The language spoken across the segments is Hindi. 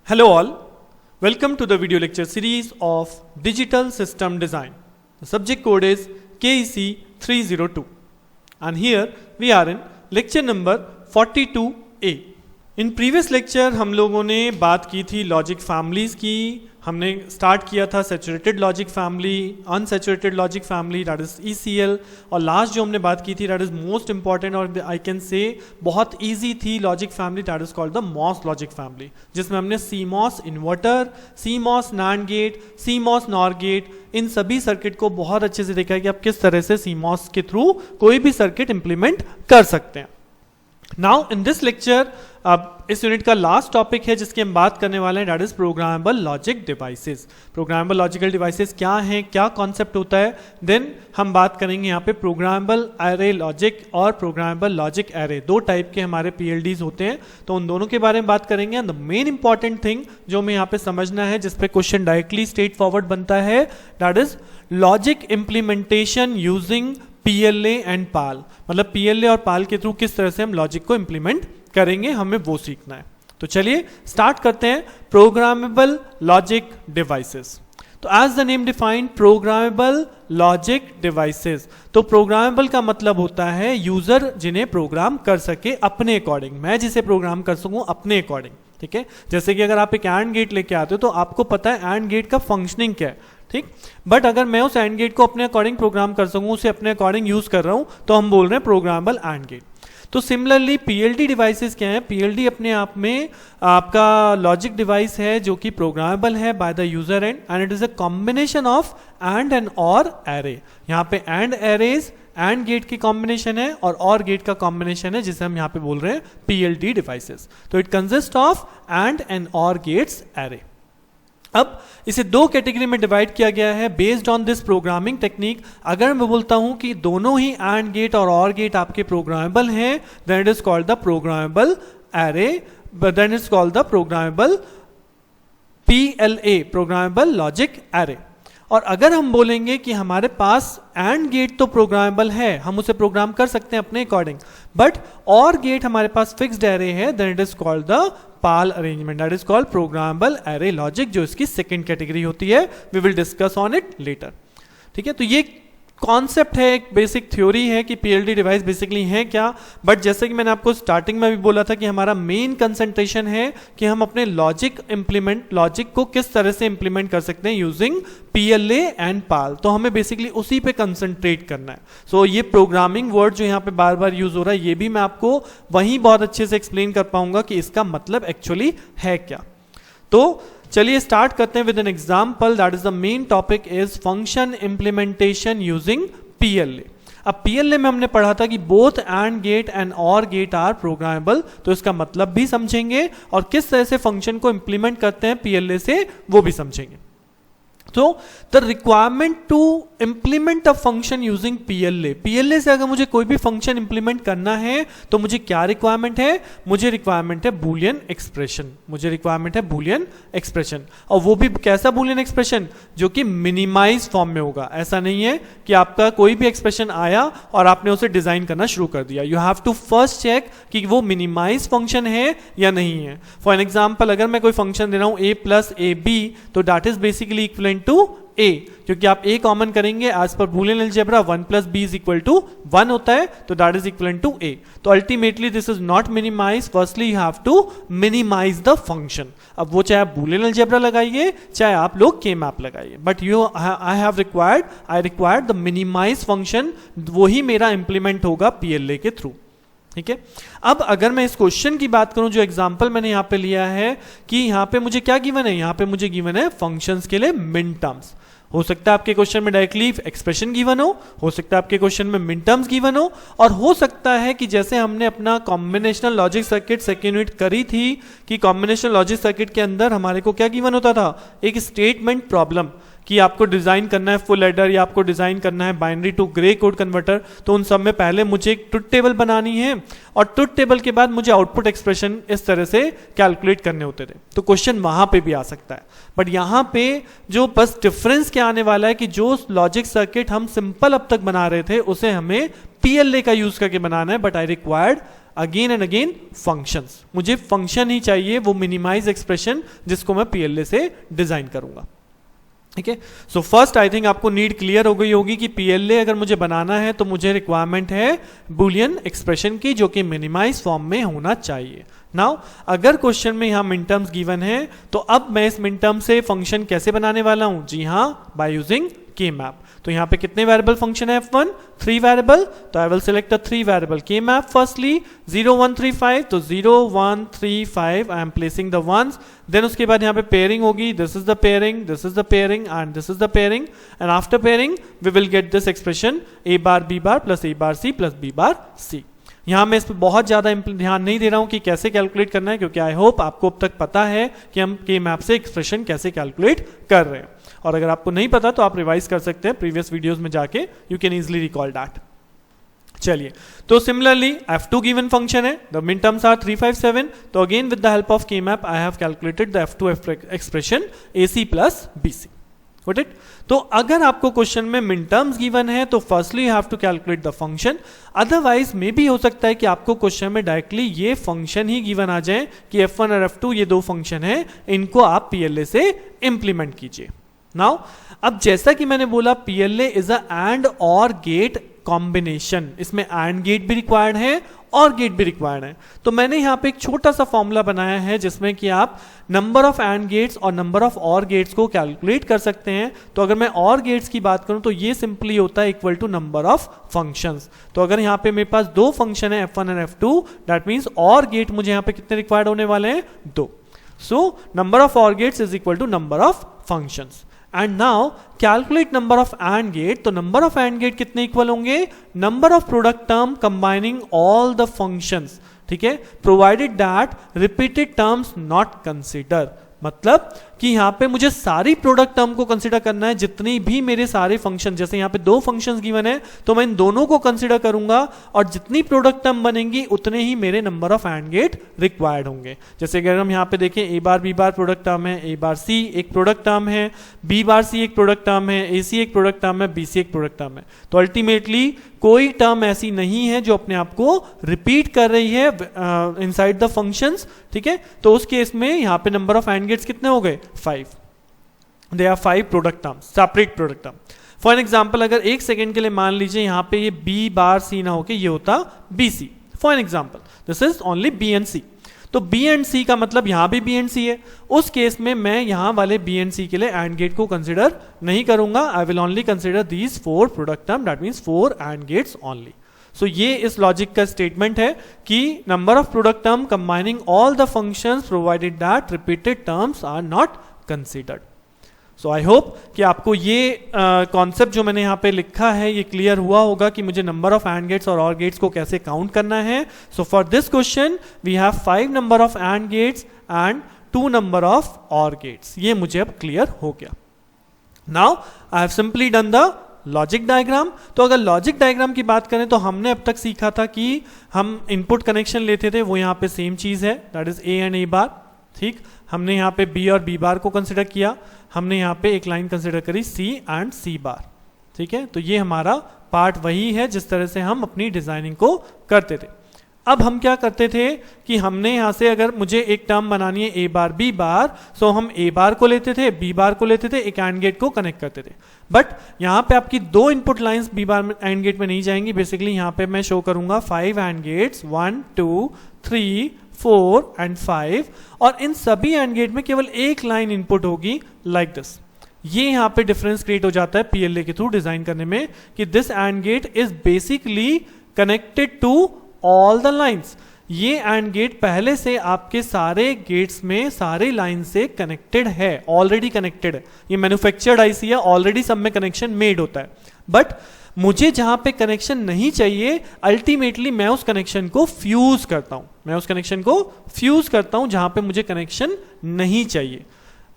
Hello all, welcome to the video lecture series of Digital System Design. The subject code is KEC 302 and here we are in lecture number 42A. In previous lecture हम लोगों ने बात की थी लॉजिक फैमिलीज की. हमने स्टार्ट किया था saturated logic family, unsaturated logic family that is ECL, और लास्ट जो हमने बात की थी दैट इज मोस्ट इंपॉर्टेंट और आई कैन से बहुत इजी थी logic family that is called the MOS logic family, जिसमें हमने CMOS inverter, CMOS NAND gate, CMOS NOR gate, इन सभी सर्किट को बहुत अच्छे से देखा है कि आप किस तरह से CMOS के थ्रू कोई भी सर्किट इंप्लीमेंट कर सकते हैं. नाउ इन दिस लेक्चर अब इस यूनिट का लास्ट टॉपिक है जिसकी हम बात करने वाले हैं, that is programmable logic devices. Programmable logical devices क्या हैं, क्या कॉन्सेप्ट होता है, देन हम बात करेंगे यहाँ पे प्रोग्रामेबल एरे लॉजिक और प्रोग्रामेबल लॉजिक एरे. दो टाइप के हमारे PLDs होते हैं, तो उन दोनों के बारे में बात करेंगे. द मेन इंपॉर्टेंट थिंग जो हमें यहाँ पे समझना है, जिसपे क्वेश्चन डायरेक्टली स्ट्रेट फॉरवर्ड बनता है, that is logic implementation using PLA and PAL. मतलब PLA और PAL के थ्रू किस तरह से हम लॉजिक को इंप्लीमेंट करेंगे, हमें वो सीखना है. तो चलिए स्टार्ट करते हैं. Programmable logic devices. तो as the name defined programmable logic devices. तो प्रोग्रामेबल का मतलब होता है यूजर जिन्हें प्रोग्राम कर सके अपने अकॉर्डिंग. मैं जिसे प्रोग्राम कर सकूं अपने अकॉर्डिंग. ठीक है, जैसे कि अगर आप एक एंड गेट लेके आते हो तो आपको पता है एंड गेट का फंक्शनिंग क्या है. ठीक, बट अगर मैं उस एंड गेट को अपने अकॉर्डिंग प्रोग्राम कर सकूं, उसे अपने अकॉर्डिंग यूज कर रहा हूं, तो हम बोल रहे हैं प्रोग्रामेबल एंड गेट. तो सिमिलरली PLD डिवाइसेस क्या है, PLD अपने आप में आपका लॉजिक डिवाइस है जो कि प्रोग्रामेबल है by the user and it is a combination of and और एरे. यहाँ पे एंड एरेज एंड गेट की कॉम्बिनेशन है और गेट का कॉम्बिनेशन है, जिसे हम यहाँ पे बोल रहे हैं PLD डिवाइसेस. तो इट कंसिस्ट ऑफ एंड और गेट्स एरे. अब इसे दो कैटेगरी में डिवाइड किया गया है based on this programming technique. अगर मैं बोलता हूं कि दोनों ही एंड गेट और गेट आपके प्रोग्रामेबल हैं, then it is called the programmable array, then is called the programmable PLA, programmable logic array. और अगर हम बोलेंगे कि हमारे पास एंड गेट तो प्रोग्रामेबल है, हम उसे प्रोग्राम कर सकते हैं अपने अकॉर्डिंग, बट और गेट हमारे पास फिक्स्ड एरे है, then it is called the PAL arrangement, that is called programmable array logic, जो इसकी सेकंड कैटेगरी होती है. We will discuss on it later. ठीक है, तो ये कॉन्सेप्ट है, एक बेसिक थ्योरी है कि PLD डिवाइस बेसिकली है क्या. बट जैसे कि मैंने आपको स्टार्टिंग में भी बोला था कि हमारा मेन कंसंट्रेशन है कि हम अपने लॉजिक को किस तरह से इंप्लीमेंट कर सकते हैं यूजिंग PLA एंड PAL. तो हमें बेसिकली उसी पे कंसंट्रेट करना है. सो ये प्रोग्रामिंग वर्ड जो यहाँ पे बार बार यूज हो रहा है, ये भी मैं आपको वहीं बहुत अच्छे से एक्सप्लेन कर पाऊंगा कि इसका मतलब एक्चुअली है क्या. तो चलिए स्टार्ट करते हैं with an example. That is the main topic is function implementation using PLA. अब PLA में हमने पढ़ा था कि बोथ एंड गेट एंड और गेट आर प्रोग्रामेबल. तो इसका मतलब भी समझेंगे और किस तरह से फंक्शन को इंप्लीमेंट करते हैं PLA से वो भी समझेंगे. तो the requirement to implement a function using PLA से अगर मुझे कोई भी फंक्शन इंप्लीमेंट करना है तो मुझे क्या रिक्वायरमेंट है, मुझे रिक्वायरमेंट है बूलियन एक्सप्रेशन. मुझे रिक्वायरमेंट है बूलियन एक्सप्रेशन, और वो भी कैसा बूलियन एक्सप्रेशन, जो कि मिनिमाइज फॉर्म में होगा. ऐसा नहीं है कि आपका कोई भी एक्सप्रेशन आया और आपने उसे डिजाइन करना शुरू कर दिया. You have to first check कि वो मिनिमाइज फंक्शन है या नहीं है. फॉर एन एग्जाम्पल, अगर मैं कोई फंक्शन दे रहा हूं A + AB, तो that is basically equivalent to A, क्योंकि आप A कॉमन करेंगे as per Boolean algebra 1 + B = 1 होता है, तो that is equivalent to A. तो ultimately this is not minimise. Firstly you have to minimise the function. अब वो चाहे आप बूलियन अलजेब्रा लगाइए, चाहे आप लोग K मैप लगाइए, but I required the minimise function. वही मेरा इंप्लीमेंट होगा PLA के थ्रू. ठीक है, अब अगर मैं इस क्वेश्चन की बात करूं, जो एग्जांपल मैंने यहां पे लिया है कि यहां पे मुझे क्या गिवन है, यहां पे मुझे गिवन है फंक्शंस के लिए मिन टर्म्स. हो सकता है आपके क्वेश्चन में डायरेक्टली एक्सप्रेशन गिवन हो सकता है आपके क्वेश्चन में मिन टर्म्स गिवन और हो सकता है कि जैसे हमने अपना combinational logic circuit second unit करी थी कि कॉम्बिनेशनल लॉजिक सर्किट के अंदर हमारे को क्या गिवन होता था, एक स्टेटमेंट प्रॉब्लम, कि आपको डिजाइन करना है फुल एडर या आपको डिजाइन करना है binary to gray code converter, तो उन सब में पहले मुझे एक ट्रुथ टेबल बनानी है और ट्रुथ टेबल के बाद मुझे आउटपुट एक्सप्रेशन इस तरह से कैलकुलेट करने होते थे। तो क्वेश्चन वहां पे भी आ सकता है, बट यहां पे जो बस डिफरेंस क्या आने वाला है कि जो लॉजिक सर्किट हम सिंपल अब तक बना रहे थे उसे हमें PLA का यूज करके बनाना है, but I required again and again functions. मुझे फंक्शन ही चाहिए, वो मिनिमाइज एक्सप्रेशन जिसको मैं PLA से डिजाइन करूंगा। ठीक है, सो फर्स्ट आई थिंक आपको नीड क्लियर हो गई होगी कि PLA अगर मुझे बनाना है तो मुझे रिक्वायरमेंट है बुलियन एक्सप्रेशन की, जो कि मिनिमाइज फॉर्म में होना चाहिए। नाउ अगर क्वेश्चन में यहां मिन टर्म्स गिवन है तो अब मैं इस मिन टर्म से फंक्शन कैसे बनाने वाला हूं? जी हां, बाय यूजिंग के मैप। तो यहां पे कितने वेरिएबल फंक्शन है F1? 3 वेरिएबल, तो I will select a 3 variable के मैप। फर्स्टली 0 1 3 5, तो 0 1 3 5 I am placing the ones, देन उसके बाद यहां पे पेयरिंग होगी, this is the pairing, this is the pairing and this is the pairing, and after pairing we will get this expression A bar B bar plus A bar C plus B bar C। यहां मैं इस पर बहुत ज्यादा ध्यान नहीं दे रहा हूं कि कैसे कैलकुलेट करना है, क्योंकि आई होप आपको अब तक पता है कि हम के मैप से एक्सप्रेशन कैसे कैलकुलेट कर रहे हैं, और अगर आपको नहीं पता तो आप रिवाइज कर सकते हैं प्रीवियस वीडियोस में जाके, you can easily recall that. चलिए, तो सिमिलरली F2 गिवन फंक्शन है, द मिन टर्म्स आर 3 5 7, तो again with the help of K map I have calculated the F2 expression AC plus BC। Got it? तो अगर आपको क्वेश्चन में मिन टर्म्स गिवन है तो firstly you have to calculate the function, otherwise मे भी हो सकता है कि आपको क्वेश्चन में डायरेक्टली ये फंक्शन ही गिवन आ जाए कि F1 और F2 ये दो फंक्शन है, इनको आप PLA से इंप्लीमेंट कीजिए। नाउ अब जैसा कि मैंने बोला PLA इज अ एंड और गेट कॉम्बिनेशन, इसमें एंड गेट भी रिक्वायर्ड है और गेट भी रिक्वायर्ड है। तो मैंने यहां पे एक छोटा सा फॉर्मूला बनाया है जिसमें कि आप नंबर ऑफ एंड गेट्स और नंबर ऑफ और गेट्स को कैलकुलेट कर सकते हैं। तो अगर मैं और गेट्स की बात करूं तो ये सिंपली होता है equal to number of functions. तो अगर यहां पे मेरे पास दो फंक्शन है F1 और F2, दैट मींस और गेट मुझे यहां पे कितने रिक्वायर्ड होने वाले हैं? 2। So number of or gates is equal to number of functions. And now calculate number of and gate, तो नंबर ऑफ एंड गेट कितने इक्वल होंगे? Number of product term combining all the functions, ठीक है, provided that repeated terms not consider. मतलब कि यहां पे मुझे सारी प्रोडक्ट टर्म को कंसीडर करना है, जितनी भी मेरे सारे फंक्शन, जैसे यहां पे दो फंक्शंस गिवन है तो मैं इन दोनों को कंसीडर करूंगा और जितनी प्रोडक्ट टर्म बनेंगी उतने ही मेरे number of and gate required होंगे। जैसे अगर हम यहां पे देखें A bar B bar product term है, A बार C एक प्रोडक्ट टर्म है, B बार C एक प्रोडक्ट टर्म है, AC एक प्रोडक्ट टर्म है, BC एक प्रोडक्ट टर्म है। तो अल्टीमेटली कोई टर्म ऐसी नहीं है जो अपने आप को रिपीट कर रही है इनसाइड द फंक्शंस, ठीक है। तो उस केस में यहां पे नंबर ऑफ एंड गेट्स कितने हो गए? 5। They are 5 product terms, separate product term. For example अगर एक सेकंड के लिए मान लीजिए यहां पे ये B बार C ना होके ये होता BC, for example this is only B and C। तो B एंड C का मतलब यहां भी B एंड C है, उस केस में मैं यहां वाले B एंड C के लिए एंड गेट को कंसीडर नहीं करूंगा। I will only consider these 4 product term, that means 4 AND gates only. So ये इस लॉजिक का स्टेटमेंट है कि number of product term combining all the functions provided that repeated terms are not considered. So I hope कि आपको ये कॉन्सेप्ट जो मैंने यहाँ पे लिखा है ये क्लियर हुआ होगा कि मुझे नंबर ऑफ एंड गेट्स और ऑर गेट्स को कैसे काउंट करना है। So for this question we have 5 number of and gates and 2 number of or gates. ये मुझे अब क्लियर हो गया। Now I have simply done the logic diagram. तो अगर लॉजिक डायग्राम की बात करें तो हमने अब तक सीखा था कि हम इनपुट कनेक्शन लेते थे, वो यहाँ पे सेम चीज है, that is A and A बार। ठीक, हमने यहाँ पे B और B बार को कंसिडर किया, हमने यहाँ पे एक लाइन कंसिडर करी C एंड C बार। ठीक है, तो ये हमारा पार्ट वही है जिस तरह से हम अपनी डिजाइनिंग को करते थे। अब हम क्या करते थे कि हमने यहाँ से अगर मुझे एक टर्म बनानी है A बार B बार, सो हम A बार को लेते थे, B बार को लेते थे, एक एंड गेट को कनेक्ट करते थे। बट यहाँ पे आपकी 2 इनपुट लाइंस B बार में एंड गेट में नहीं जाएंगी। बेसिकली यहाँ पे मैं शो करूंगा 5 एंड गेट्स, 1 2 3 4 एंड 5, और इन सभी एंड गेट में केवल एक लाइन इनपुट होगी लाइक दिस। ये यहाँ पे डिफरेंस क्रिएट हो जाता है PLA के थ्रू डिजाइन करने में कि this and gate is basically connected to all the lines. ये एंड गेट पहले से आपके सारे गेट्स में सारे लाइन से कनेक्टेड है, ऑलरेडी कनेक्टेड है। ये मैन्युफैक्चर्ड आईसी है, ऑलरेडी सब में कनेक्शन मेड होता है। बट मुझे जहां पे कनेक्शन नहीं चाहिए, अल्टीमेटली मैं उस कनेक्शन को फ्यूज करता हूं, जहां पे मुझे कनेक्शन नहीं चाहिए।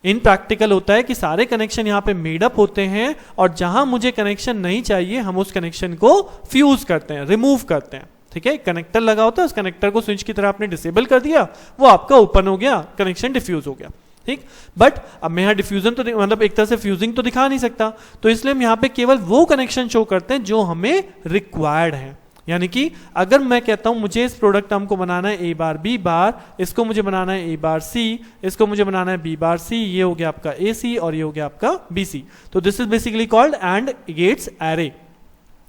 इन प्रैक्टिकल होता है कि सारे कनेक्शन यहाँ पे मेडअप होते हैं और जहां मुझे कनेक्शन नहीं चाहिए हम उस कनेक्शन को फ्यूज करते हैं, रिमूव करते हैं। ठीक है, कनेक्टर लगा होता है, उस कनेक्टर को स्विच की तरह आपने डिसेबल कर दिया, वो आपका ओपन हो गया, कनेक्शन डिफ्यूज हो गया। ठीक, बट अब मैं यहाँ डिफ्यूजन तो मतलब एक तरह से फ्यूजिंग तो दिखा नहीं सकता, तो इसलिए हम यहाँ पे केवल वो कनेक्शन शो करते हैं जो हमें रिक्वायर्ड है। यानी कि अगर मैं कहता हूं मुझे इस प्रोडक्ट टर्म को बनाना है ए बार बी बार, इसको मुझे बनाना है ए बार सी, इसको मुझे बनाना है बी बार सी, ये हो गया आपका ए सी और ये हो गया आपका बी सी। तो this is basically called and gates array.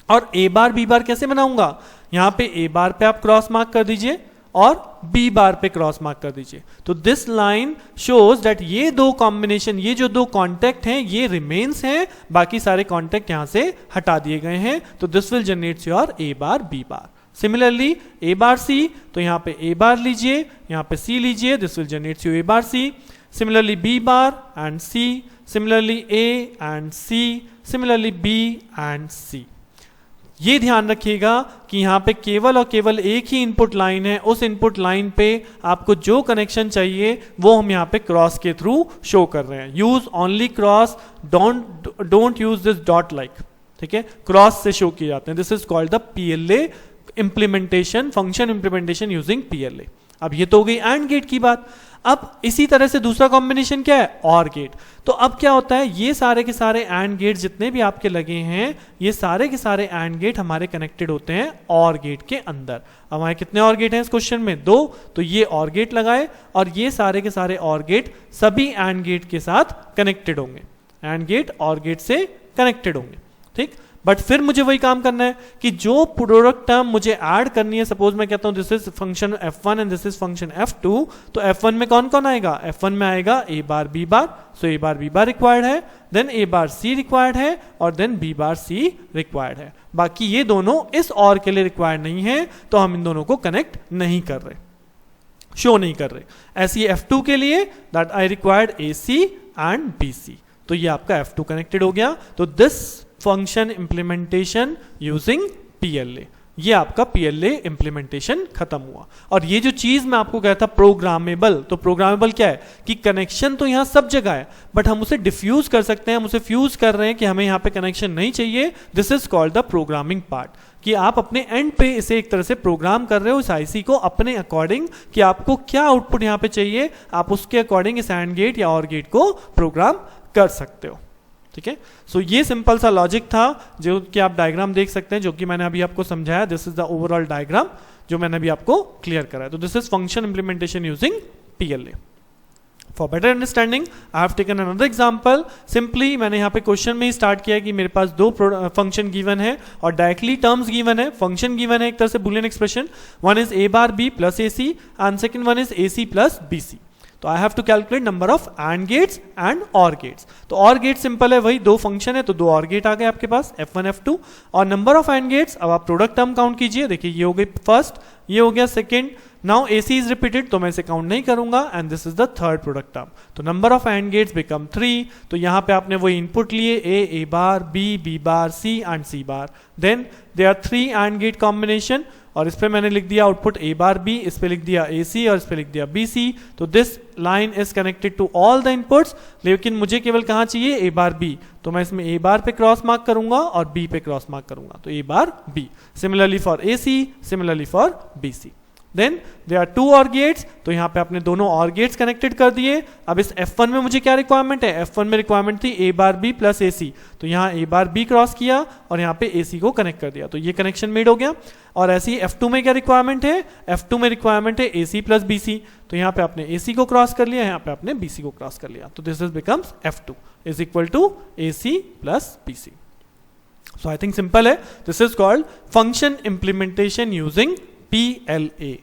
और ए बार बी बार कैसे बनाऊंगा, यहां पे ए बार पे आप क्रॉस मार्क कर दीजिए और बी बार पे क्रॉस मार्क कर दीजिए। तो दिस लाइन शोज दैट ये दो कॉम्बिनेशन, ये जो दो कॉन्टेक्ट हैं ये रिमेन्स हैं, बाकी सारे कॉन्टेक्ट यहां से हटा दिए गए हैं। तो this will generates your A bar B bar. Similarly A bar C, तो यहां पे ए बार लीजिए, यहां पे सी लीजिए, this will generates you A bar C. Similarly B bar and C, similarly A and C, similarly B and C. ये ध्यान रखिएगा कि यहाँ पे केवल और केवल एक ही इनपुट लाइन है, उस इनपुट लाइन पे आपको जो कनेक्शन चाहिए वो हम यहाँ पे क्रॉस के थ्रू शो कर रहे हैं। Use only cross, don't use this dot like. ठीक है, क्रॉस से शो किए जाते हैं। This is called the PLA implementation, function implementation using PLA। अब ये तो हो गई एंड गेट की बात। अब इसी तरह से दूसरा कॉम्बिनेशन क्या है, और गेट। तो अब क्या होता है, ये सारे के सारे एंड गेट जितने भी आपके लगे हैं, ये सारे के सारे एंड गेट हमारे कनेक्टेड होते हैं और गेट के अंदर। अब हमारे कितने और गेट हैं इस क्वेश्चन में, 2। तो ये और गेट लगाए और ये सारे के सारे और गेट सभी एंड गेट के साथ कनेक्टेड होंगे, एंड गेट और गेट से कनेक्टेड होंगे। ठीक, बट फिर मुझे वही काम करना है कि जो प्रोडक्ट टर्म मुझे ऐड करनी है, सपोज मैं कहता हूं this is function F1 and this is function F2, तो F1 में कौन कौन आएगा, F1 में आएगा ए बार बी बार, सो ए बार बी बार रिक्वायर्ड है, देन ए बार सी रिक्वायर्ड है और then B bar C required है। बाकी ये दोनों इस और के लिए रिक्वायर्ड नहीं है, तो हम इन दोनों को कनेक्ट नहीं कर रहे, शो नहीं कर रहे। ऐसी F2 के लिए that I required A C and B C, तो ये आपका F2 कनेक्टेड हो गया। तो this function implementation using PLA, ये आपका PLA इंप्लीमेंटेशन खत्म हुआ। और ये जो चीज मैं आपको कहता था प्रोग्रामेबल, तो प्रोग्रामेबल क्या है कि कनेक्शन तो यहां सब जगह है, बट हम उसे डिफ्यूज कर सकते हैं, हम उसे फ्यूज कर रहे हैं कि हमें यहां पे कनेक्शन नहीं चाहिए। This is called the programming part, कि आप अपने एंड पे इसे एक तरह से प्रोग्राम कर रहे हो इस IC को अपने अकॉर्डिंग, कि आपको क्या आउटपुट यहां पे चाहिए, आप उसके अकॉर्डिंग इस एंड गेट या और गेट को प्रोग्राम कर सकते हो। ठीक है, सो ये सिंपल सा लॉजिक था जो कि आप डायग्राम देख सकते हैं, जो कि मैंने अभी आपको समझाया। This is the overall diagram जो मैंने अभी आपको क्लियर कराया। तो this is function implementation using PLA। For better understanding I have taken another example. Simply मैंने यहाँ पे क्वेश्चन में ही स्टार्ट किया कि मेरे पास दो फंक्शन गिवन है और डायरेक्टली टर्म्स गिवन है, फंक्शन गिवन है एक तरह से Boolean expression, one is A bar B plus A C and second one is A C plus B C. तो I have to calculate number of and gates and और गेट्स। तो और गेट सिंपल है, वही दो फंक्शन है तो दो और गेट आ गए आपके पास F1 F2। और नंबर ऑफ एंड गेट्स, अब आप प्रोडक्ट टर्म काउंट कीजिए, देखिए ये हो गई फर्स्ट, ये हो गया second, now AC is repeated तो मैं इसे काउंट नहीं करूंगा and this is the third product term. तो number of and gates become 3। तो यहां पे आपने वही इनपुट लिए A bar B bar C and C bar, then they are 3 AND gate combination और इस पे मैंने लिख दिया आउटपुट ए बार बी, इस पे लिख दिया ए सी और इस पे लिख दिया बी सी। तो this line is connected to all the inputs, लेकिन मुझे केवल कहां चाहिए ए बार बी, तो मैं इसमें ए बार पे क्रॉस मार्क करूंगा और बी पे क्रॉस मार्क करूंगा, तो A bar B. Similarly for A C, similarly for B C. Then they are 2 OR gates, तो यहां पे आपने दोनों और गेट्स कनेक्टेड कर दिए। अब इस F1 में मुझे क्या रिक्वायरमेंट है, F1 में रिक्वायरमेंट थी ए बार बी प्लस ए सी, तो यहां ए बार बी क्रॉस किया और यहां पे ए सी को कनेक्ट कर दिया, तो ये कनेक्शन मेड हो गया। और ऐसे ही F2 में क्या रिक्वायरमेंट है, F2 में रिक्वायरमेंट है ए सी प्लस बी सी, तो यहां पे आपने ए सी को क्रॉस कर लिया, यहां पे आपने बी सी को क्रॉस कर लिया, तो this is becomes F2 is equal to A C plus B C. So I think simple है, this is called function implementation using PLA।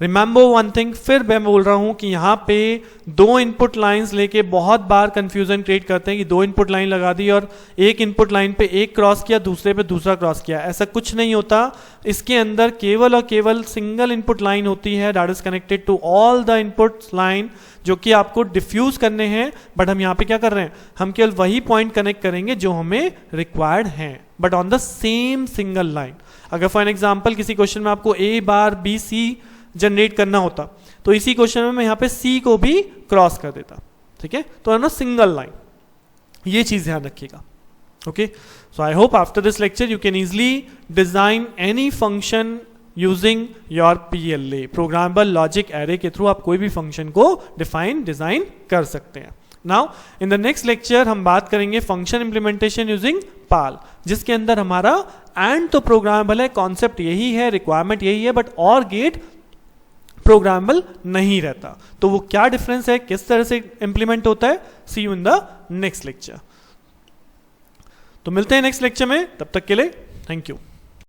Remember one thing, फिर मैं बोल रहा हूं कि यहां पे दो इनपुट लाइंस लेके बहुत बार कंफ्यूजन क्रिएट करते हैं कि दो इनपुट लाइन लगा दी और एक इनपुट लाइन पे एक क्रॉस किया, दूसरे पे दूसरा क्रॉस किया, ऐसा कुछ नहीं होता। इसके अंदर केवल और केवल सिंगल इनपुट लाइन होती है that is connected to all the input line, जो कि आपको डिफ्यूज करने हैं। बट हम यहाँ पे क्या कर रहे हैं, हम केवल वही पॉइंट कनेक्ट करेंगे जो हमें रिक्वायर्ड हैं, but on the same single line. अगर फॉर एन एग्जाम्पल किसी क्वेश्चन में आपको ए बार बी सी जनरेट करना होता, तो इसी क्वेश्चन में मैं यहाँ पे सी को भी क्रॉस कर देता। ठीक है, तो ऑन अ सिंगल लाइन, ये चीज ध्यान रखिएगा। Okay, so I hope after this lecture you can easily design any function using your PLA, programmable logic array के थ्रू आप कोई भी फंक्शन को डिजाइन कर सकते हैं। Now in the next lecture हम बात करेंगे फंक्शन इंप्लीमेंटेशन यूजिंग पाल, जिसके अंदर हमारा एंड तो प्रोग्रामेबल है, कॉन्सेप्ट यही है, रिक्वायरमेंट यही है, बट और गेट प्रोग्रामेबल नहीं रहता। तो वो क्या डिफरेंस है, किस तरह से इंप्लीमेंट होता है, see you in the next lecture. तो मिलते हैं नेक्स्ट लेक्चर में, तब तक के लिए थैंक यू।